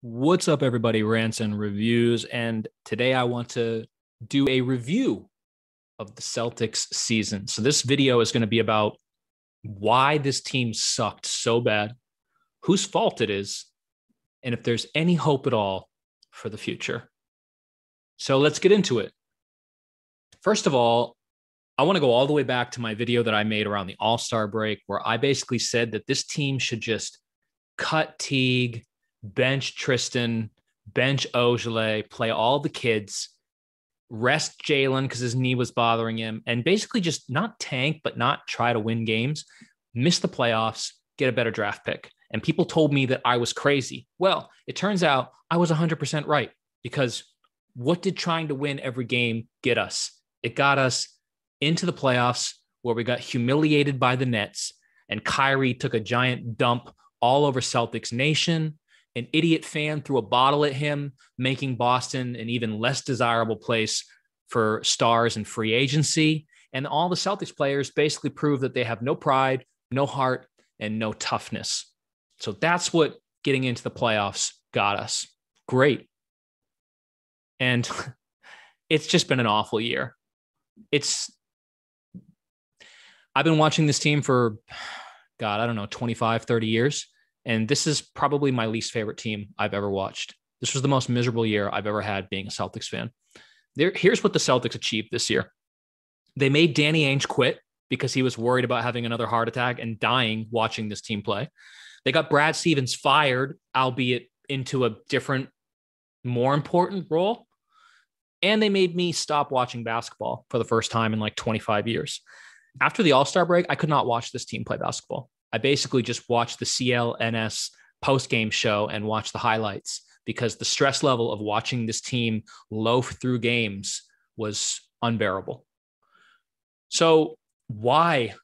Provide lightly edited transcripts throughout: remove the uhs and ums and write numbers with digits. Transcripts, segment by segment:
What's up, everybody? Rants and reviews. And today I want to do a review of the Celtics season. So this video is going to be about why this team sucked so bad, whose fault it is, and if there's any hope at all for the future. So let's get into it. First of all, I want to go all the way back to my video that I made around the All-Star break, where I basically said that this team should just cut Teague, bench Tristan, bench Ogilvy, play all the kids, rest Jaylen because his knee was bothering him, and basically just not tank, but not try to win games, miss the playoffs, get a better draft pick. And people told me that I was crazy. Well, it turns out I was 100% right, because what did trying to win every game get us? It got us into the playoffs where we got humiliated by the Nets, and Kyrie took a giant dump all over Celtics Nation. An idiot fan threw a bottle at him, making Boston an even less desirable place for stars and free agency. And all the Celtics players basically proved that they have no pride, no heart, and no toughness. So that's what getting into the playoffs got us. Great. And it's just been an awful year. I've been watching this team for, 25, 30 years. And this is probably my least favorite team I've ever watched. This was the most miserable year I've ever had being a Celtics fan. Here's what the Celtics achieved this year. They made Danny Ainge quit because he was worried about having another heart attack and dying watching this team play. They got Brad Stevens fired, albeit into a different, more important role. And they made me stop watching basketball for the first time in like 25 years. After the All-Star break, I could not watch this team play basketball. I basically just watched the CLNS post-game show and watched the highlights because the stress level of watching this team loaf through games was unbearable. So why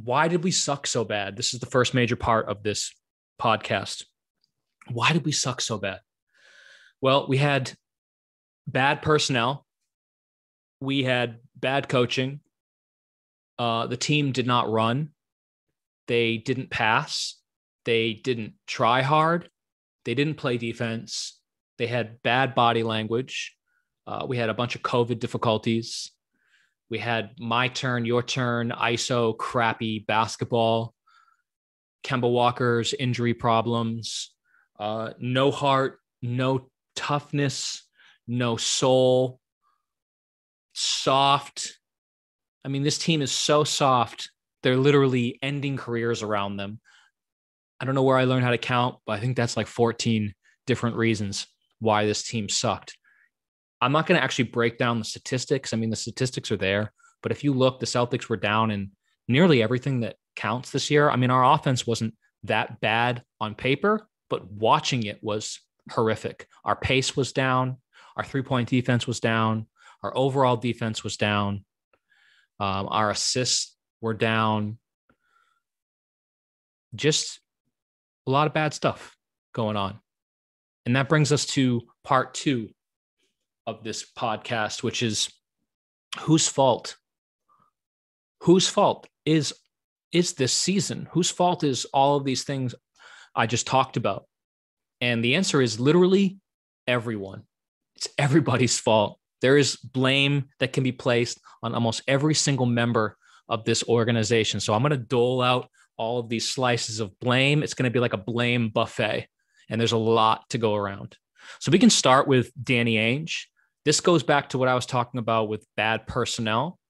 did we suck so bad? This is the first major part of this podcast. Why did we suck so bad? Well, we had bad personnel. We had bad coaching. The team did not run. They didn't pass. They didn't try hard. They didn't play defense. They had bad body language. We had a bunch of COVID difficulties. We had my turn, your turn, ISO, crappy basketball, Kemba Walker's injury problems, no heart, no toughness, no soul, soft. I mean, this team is so soft. They're literally ending careers around them. I don't know where I learned how to count, but I think that's like 14 different reasons why this team sucked. I'm not going to actually break down the statistics. I mean, the statistics are there, but if you look, the Celtics were down in nearly everything that counts this year. I mean, our offense wasn't that bad on paper, but watching it was horrific. Our pace was down. Our three-point defense was down. Our overall defense was down. Our assists were down. Just a lot of bad stuff going on. And that brings us to part 2 of this podcast, which is whose fault? Whose fault is this season? Whose fault is all of these things I just talked about? And the answer is literally everyone. It's everybody's fault. There is blame that can be placed on almost every single member of this organization. So I'm going to dole out all of these slices of blame. It's going to be like a blame buffet, and there's a lot to go around. So we can start with Danny Ainge. This goes back to what I was talking about with bad personnel.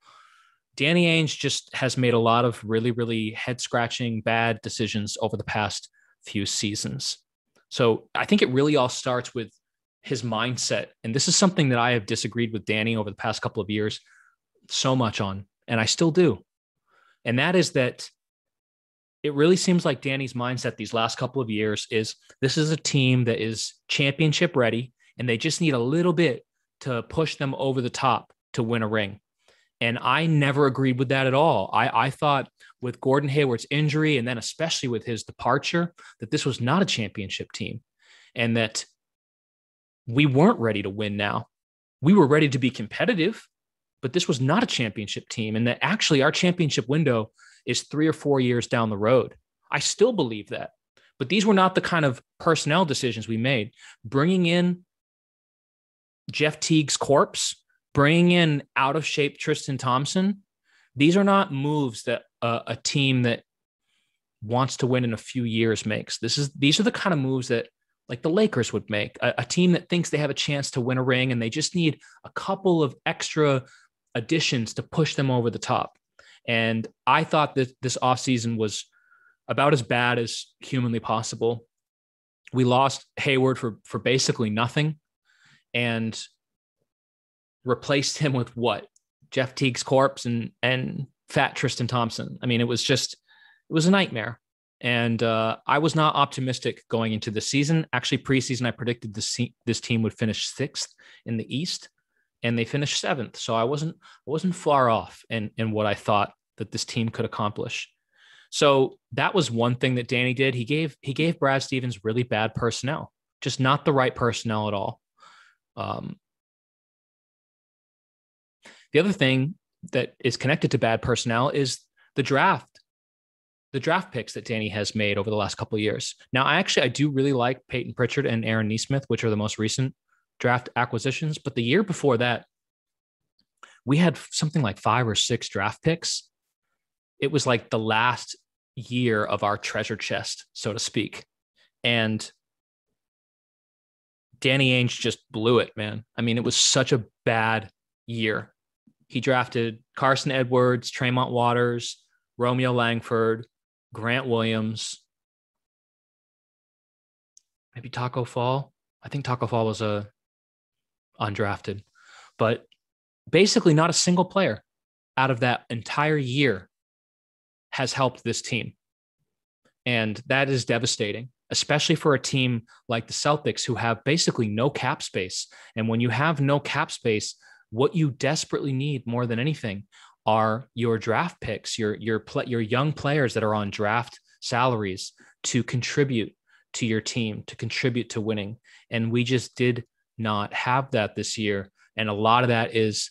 Danny Ainge just has made a lot of really, really head-scratching bad decisions over the past few seasons. So I think it really all starts with his mindset. And this is something that I have disagreed with Danny over the past couple of years so much on, and I still do. And that is that it really seems like Danny's mindset these last couple of years is this is a team that is championship ready, and they just need a little bit to push them over the top to win a ring. And I never agreed with that at all. I thought with Gordon Hayward's injury, and then especially with his departure, that this was not a championship team, and that we weren't ready to win now. We were ready to be competitive, but this was not a championship team, and that actually our championship window is 3 or 4 years down the road. I still believe that. But these were not the kind of personnel decisions we made. Bringing in Jeff Teague's corpse, bringing in out of shape Tristan Thompson, these are not moves that a team that wants to win in a few years makes. These are the kind of moves that like the Lakers would make, a team that thinks they have a chance to win a ring and they just need a couple of extra additions to push them over the top. And I thought that this offseason was about as bad as humanly possible. We lost Hayward for basically nothing and replaced him with what? Jeff Teague's corpse and fat Tristan Thompson. I mean, it was a nightmare. And I was not optimistic going into the season. Actually, preseason, I predicted this team would finish 6th in the East, and they finished 7th. So I wasn't far off in what I thought that this team could accomplish. So that was one thing that Danny did. He gave Brad Stevens really bad personnel, just not the right personnel at all. The other thing that is connected to bad personnel is the draft picks that Danny has made over the last couple of years. Now, I do really like Peyton Pritchard and Aaron Nesmith, which are the most recent draft acquisitions. But the year before that, we had something like 5 or 6 draft picks. It was like the last year of our treasure chest, so to speak. And Danny Ainge just blew it, man. I mean, it was such a bad year. He drafted Carson Edwards, Tremont Waters, Romeo Langford, Grant Williams, maybe Taco Fall. I think Taco Fall was undrafted, but basically not a single player out of that entire year has helped this team. And that is devastating, especially for a team like the Celtics who have basically no cap space. And when you have no cap space, what you desperately need more than anything are your draft picks, your young players that are on draft salaries to contribute to your team, to contribute to winning. And we just did not have that this year. And a lot of that is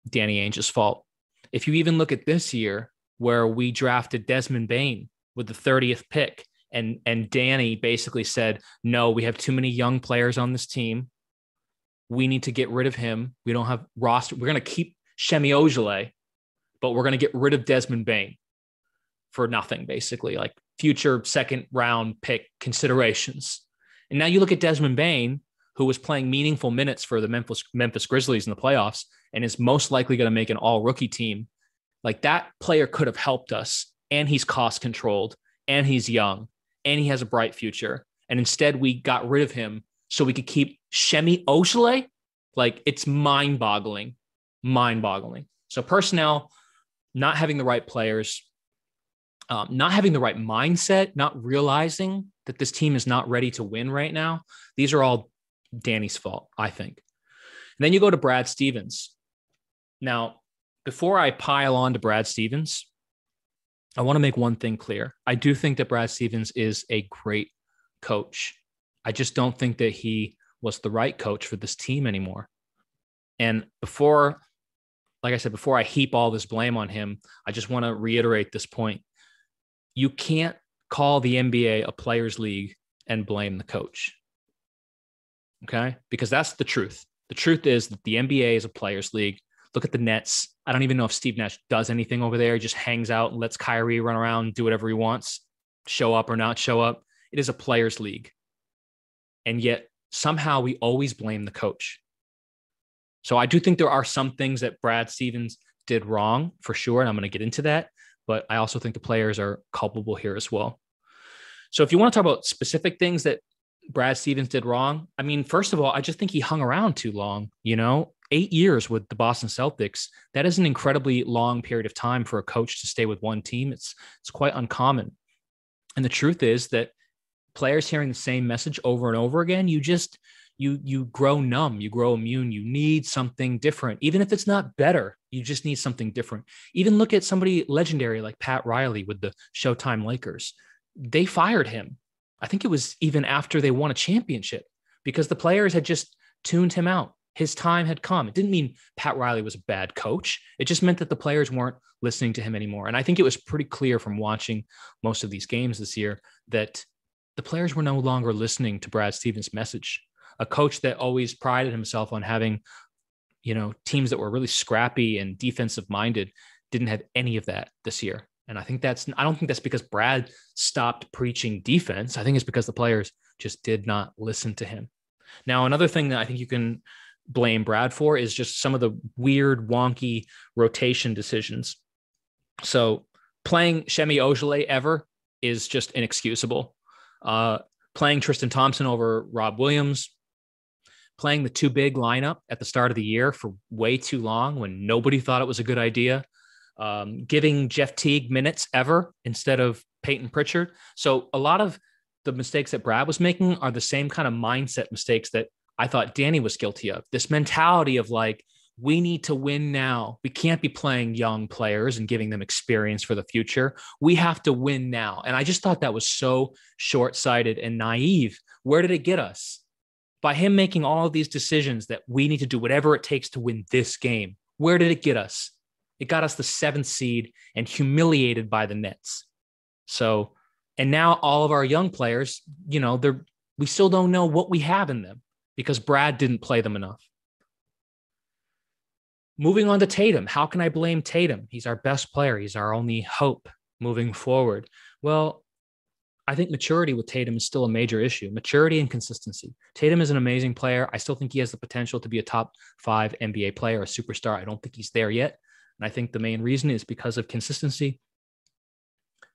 Danny Ainge's fault. If you even look at this year where we drafted Desmond Bane with the 30th pick and Danny basically said, no, we have too many young players on this team. We need to get rid of him. We don't have roster. We're going to keep Shemi Ojale, but we're going to get rid of Desmond Bane for nothing, basically, like future second round pick considerations. And now you look at Desmond Bane, who was playing meaningful minutes for the Memphis Grizzlies in the playoffs and is most likely going to make an all rookie team. Like that player could have helped us, and he's cost controlled, and he's young, and he has a bright future. And instead we got rid of him so we could keep Shemi Ojale. Like it's mind boggling. So personnel, not having the right players, not having the right mindset, not realizing that this team is not ready to win right now. These are all Danny's fault, I think. And then you go to Brad Stevens. Now, before I pile on to Brad Stevens, I want to make one thing clear. I do think that Brad Stevens is a great coach. I just don't think that he was the right coach for this team anymore. And before I heap all this blame on him, I just want to reiterate this point. You can't call the NBA a players' league and blame the coach. Okay? Because that's the truth. The truth is that the NBA is a players' league. Look at the Nets. I don't even know if Steve Nash does anything over there. He just hangs out and lets Kyrie run around, do whatever he wants, show up or not show up. It is a players' league. And yet somehow we always blame the coach. So I do think there are some things that Brad Stevens did wrong for sure. And I'm going to get into that. But I also think the players are culpable here as well. So if you want to talk about specific things that Brad Stevens did wrong, I mean, first of all, I just think he hung around too long. 8 years with the Boston Celtics. That is an incredibly long period of time for a coach to stay with one team. It's quite uncommon. And the truth is that players hearing the same message over and over again, you grow numb, you grow immune, you need something different. Even if it's not better, you just need something different. Even look at somebody legendary like Pat Riley with the Showtime Lakers. They fired him. I think it was even after they won a championship because the players had just tuned him out. his time had come. It didn't mean Pat Riley was a bad coach. It just meant that the players weren't listening to him anymore. And I think it was pretty clear from watching most of these games this year that the players were no longer listening to Brad Stevens' message. A coach that always prided himself on having, teams that were really scrappy and defensive minded didn't have any of that this year. And I don't think that's because Brad stopped preaching defense. I think it's because the players just did not listen to him. Now, another thing that I think you can blame Brad for is just some of the weird, wonky rotation decisions. So playing Shemi Ojeleye ever is just inexcusable. Playing Tristan Thompson over Rob Williams, playing the too big lineup at the start of the year for way too long when nobody thought it was a good idea. Giving Jeff Teague minutes ever instead of Peyton Pritchard. So a lot of the mistakes that Brad was making are the same kind of mindset mistakes that I thought Danny was guilty of. This mentality of like, we need to win now. We can't be playing young players and giving them experience for the future. We have to win now. And I just thought that was so short-sighted and naive. Where did it get us? By him making all of these decisions that we need to do whatever it takes to win this game. Where did it get us? It got us the 7th seed and humiliated by the Nets. So, and now all of our young players, we still don't know what we have in them because Brad didn't play them enough. Moving on to Tatum. How can I blame Tatum? He's our best player. He's our only hope moving forward. Well, I think maturity with Tatum is still a major issue. Maturity and consistency. Tatum is an amazing player. I still think he has the potential to be a top 5 NBA player, a superstar. I don't think he's there yet. And I think the main reason is because of consistency.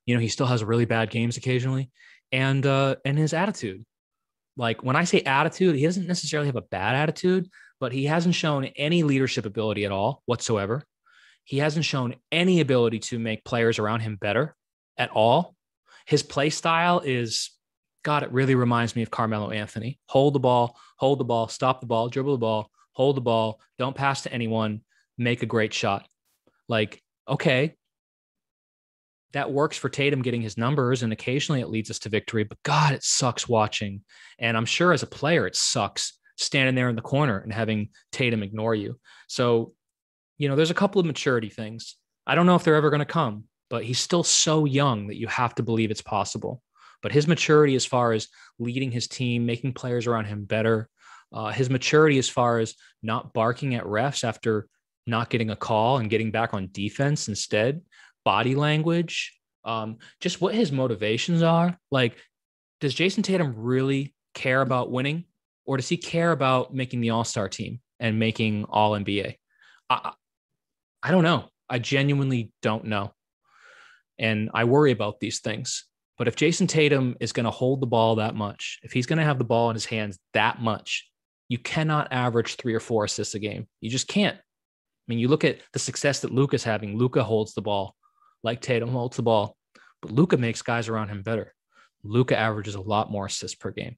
He still has really bad games occasionally and his attitude. Like when I say attitude, he doesn't necessarily have a bad attitude, but he hasn't shown any leadership ability at all whatsoever. He hasn't shown any ability to make players around him better at all. His play style is, God, it really reminds me of Carmelo Anthony. Hold the ball, stop the ball, dribble the ball, hold the ball, don't pass to anyone, make a great shot. Like, okay, that works for Tatum getting his numbers, and occasionally it leads us to victory, but God, it sucks watching. And I'm sure as a player, it sucks standing there in the corner and having Tatum ignore you. So, there's a couple of maturity things. I don't know if they're ever going to come, but he's still so young that you have to believe it's possible. But his maturity as far as leading his team, making players around him better, his maturity as far as not barking at refs after not getting a call and getting back on defense instead, body language, just what his motivations are. Like, does Jason Tatum really care about winning, or does he care about making the All-Star team and making All-NBA? I don't know. I genuinely don't know. And I worry about these things. But if Jason Tatum is going to hold the ball that much, if he's going to have the ball in his hands that much, you cannot average 3 or 4 assists a game. You just can't. I mean, you look at the success that Luka's having. Luka holds the ball like Tatum holds the ball, but Luka makes guys around him better. Luka averages a lot more assists per game.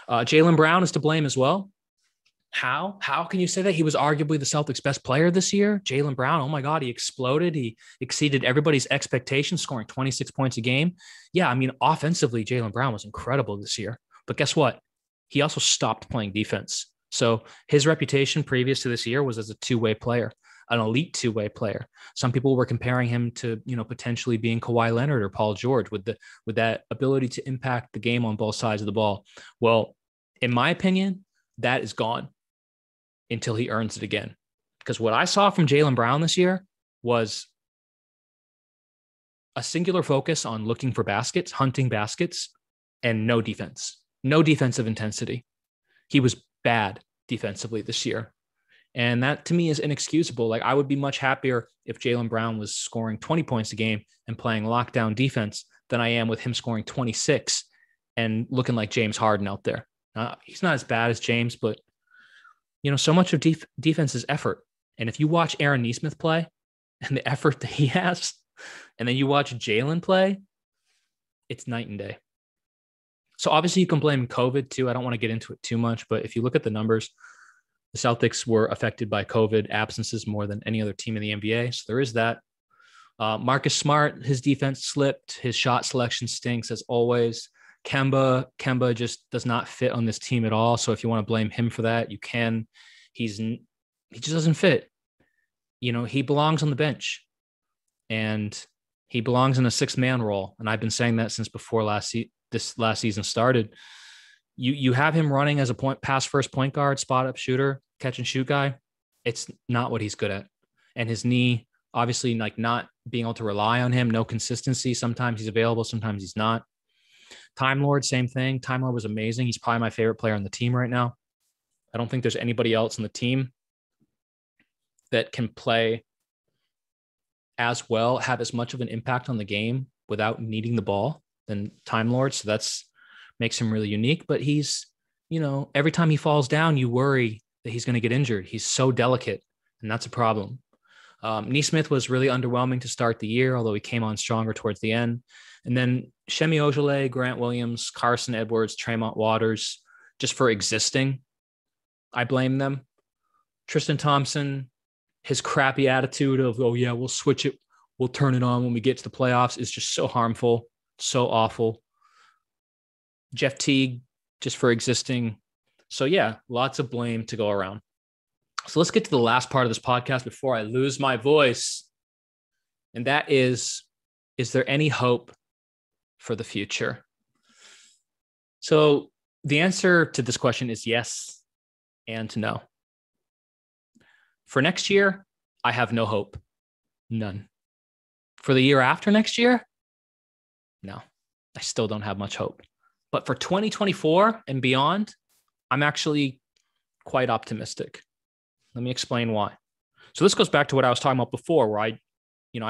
Jaylen Brown is to blame as well. How can you say that? He was arguably the Celtics' best player this year. Jaylen Brown, oh my God, he exploded. He exceeded everybody's expectations, scoring 26 points a game. Yeah, I mean, offensively, Jaylen Brown was incredible this year. But guess what? He also stopped playing defense. So his reputation previous to this year was as a two-way player, an elite two-way player. Some people were comparing him to, potentially being Kawhi Leonard or Paul George with that ability to impact the game on both sides of the ball. Well, in my opinion, that is gone until he earns it again. Because what I saw from Jaylen Brown this year was a singular focus on looking for baskets, hunting baskets, and no defense, no defensive intensity. He was bad defensively this year. And that to me is inexcusable. Like, I would be much happier if Jaylen Brown was scoring 20 points a game and playing lockdown defense than I am with him scoring 26 and looking like James Harden out there. He's not as bad as James, but so much of defense is effort. And if you watch Aaron Nesmith play and the effort that he has, and then you watch Jaylen play, it's night and day. So obviously you can blame COVID too. I don't want to get into it too much, but if you look at the numbers, the Celtics were affected by COVID absences more than any other team in the NBA. So there is that. Marcus Smart, his defense slipped. His shot selection stinks as always. Kemba just does not fit on this team at all. So if you want to blame him for that, you can. He just doesn't fit. He belongs on the bench, and he belongs in a 6-man role. And I've been saying that since before this last season started. You have him running as a pass first point guard, spot up shooter, catch and shoot guy. It's not what he's good at. And his knee, obviously, like not being able to rely on him, no consistency. Sometimes he's available, sometimes he's not. Time Lord, same thing. Time Lord was amazing. He's probably my favorite player on the team right now. I don't think there's anybody else on the team that can play as well, have as much of an impact on the game without needing the ball than Time Lord. So that's makes him really unique. But he's, every time he falls down, you worry that he's going to get injured. He's so delicate, and that's a problem. Neesmith was really underwhelming to start the year, although he came on stronger towards the end. And then Shemi Ojale, Grant Williams, Carson Edwards, Tremont Waters, just for existing, I blame them. Tristan Thompson, his crappy attitude of, oh yeah, we'll switch it, we'll turn it on when we get to the playoffs, is just so harmful, so awful. Jeff Teague, just for existing. So yeah, lots of blame to go around. So let's get to the last part of this podcast before I lose my voice. And that is there any hope for the future? So the answer to this question is yes and no. For next year, I have no hope. None. For the year after next year, no, I still don't have much hope. But for 2024 and beyond, I'm actually quite optimistic. Let me explain why. So this goes back to what I was talking about before, where I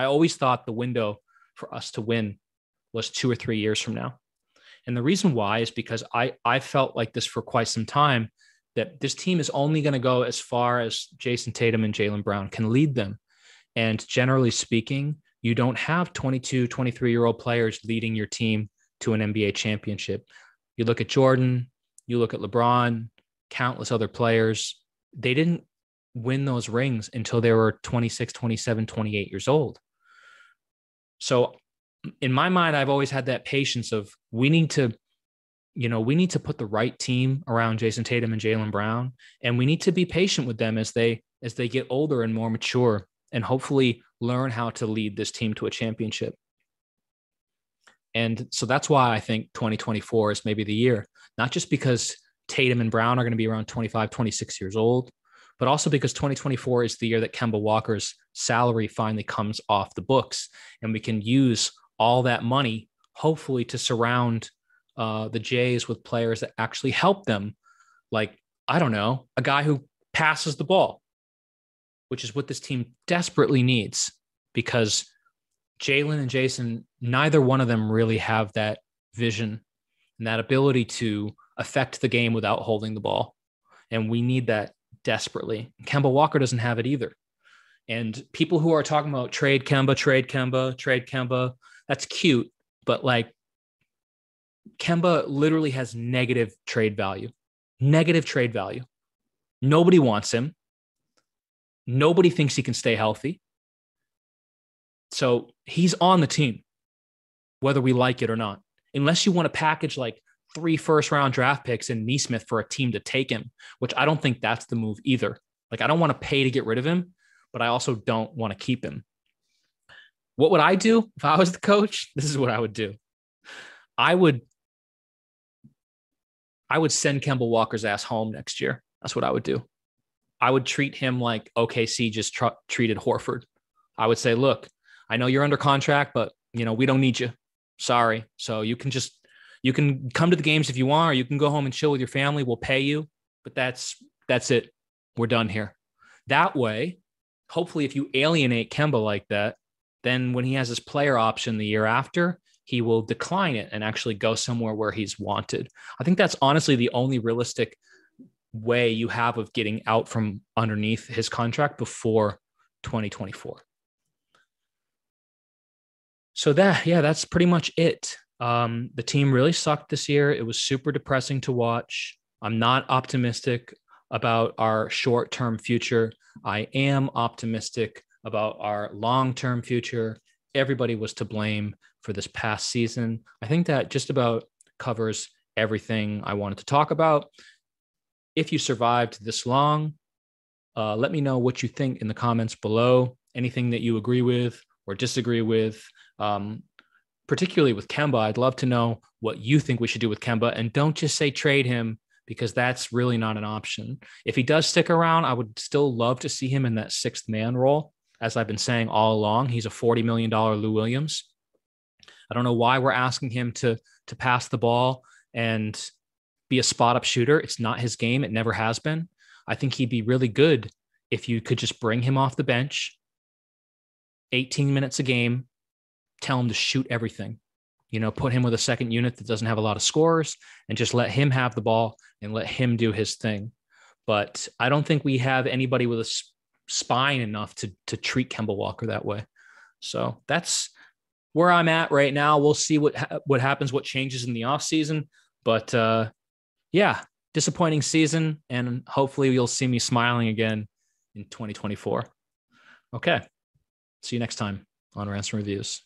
always thought the window for us to win was 2 or 3 years from now. And the reason why is because I felt like this for quite some time, that this team is only going to go as far as Jason Tatum and Jaylen Brown can lead them. And generally speaking, you don't have 22, 23-year-old players leading your team to an NBA championship. You look at Jordan, you look at LeBron, countless other players. They didn't win those rings until they were 26, 27, 28 years old. So in my mind, I've always had that patience of we need to put the right team around Jason Tatum and Jaylen Brown, and we need to be patient with them as they get older and more mature, and hopefully learn how to lead this team to a championship. And so that's why I think 2024 is maybe the year, not just because Tatum and Brown are going to be around 25, 26 years old, but also because 2024 is the year that Kemba Walker's salary finally comes off the books, and we can use all that money, hopefully, to surround the Jays with players that actually help them. Like, I don't know, a guy who passes the ball, which is what this team desperately needs, because Jaylen and Jason, neither one of them really have that vision and that ability to affect the game without holding the ball. And we need that desperately. Kemba Walker doesn't have it either. And people who are talking about trade Kemba, that's cute. But like, Kemba literally has negative trade value. Nobody wants him. Nobody thinks he can stay healthy. So he's on the team, whether we like it or not, unless you want to package like 3 first-round draft picks and Neesmith for a team to take him, which I don't think that's the move either. Like, I don't want to pay to get rid of him, but I also don't want to keep him. What would I do if I was the coach? This is what I would do. I would send Kemba Walker's ass home next year. That's what I would do. I would treat him like OKC just treated Horford. I would say, look, I know you're under contract, but we don't need you. Sorry. So you can come to the games if you want, or you can go home and chill with your family. We'll pay you, but that's it. We're done here. That way, hopefully, if you alienate Kemba like that, then when he has his player option the year after, he will decline it and actually go somewhere where he's wanted. I think that's honestly the only realistic way you have of getting out from underneath his contract before 2024. So that's pretty much it. The team really sucked this year. It was super depressing to watch. I'm not optimistic about our short-term future. I am optimistic about our long-term future. Everybody was to blame for this past season. I think that just about covers everything I wanted to talk about. If you survived this long, let me know what you think in the comments below. Anything that you agree with or disagree with, particularly with Kemba. I'd love to know what you think we should do with Kemba. And don't just say trade him, because that's really not an option. If he does stick around, I would still love to see him in that sixth man role. As I've been saying all along, he's a $40 million Lou Williams. I don't know why we're asking him to pass the ball and be a spot up shooter. It's not his game. It never has been. I think he'd be really good if you could just bring him off the bench, 18 minutes a game, tell him to shoot everything. You know, put him with a second unit that doesn't have a lot of scorers and just let him have the ball and let him do his thing. But I don't think we have anybody with a spine enough to treat Kemba Walker that way. So that's where I'm at right now. We'll see what happens, what changes in the offseason. But yeah, disappointing season. And hopefully you'll see me smiling again in 2024. Okay. See you next time on Rants and Reviews.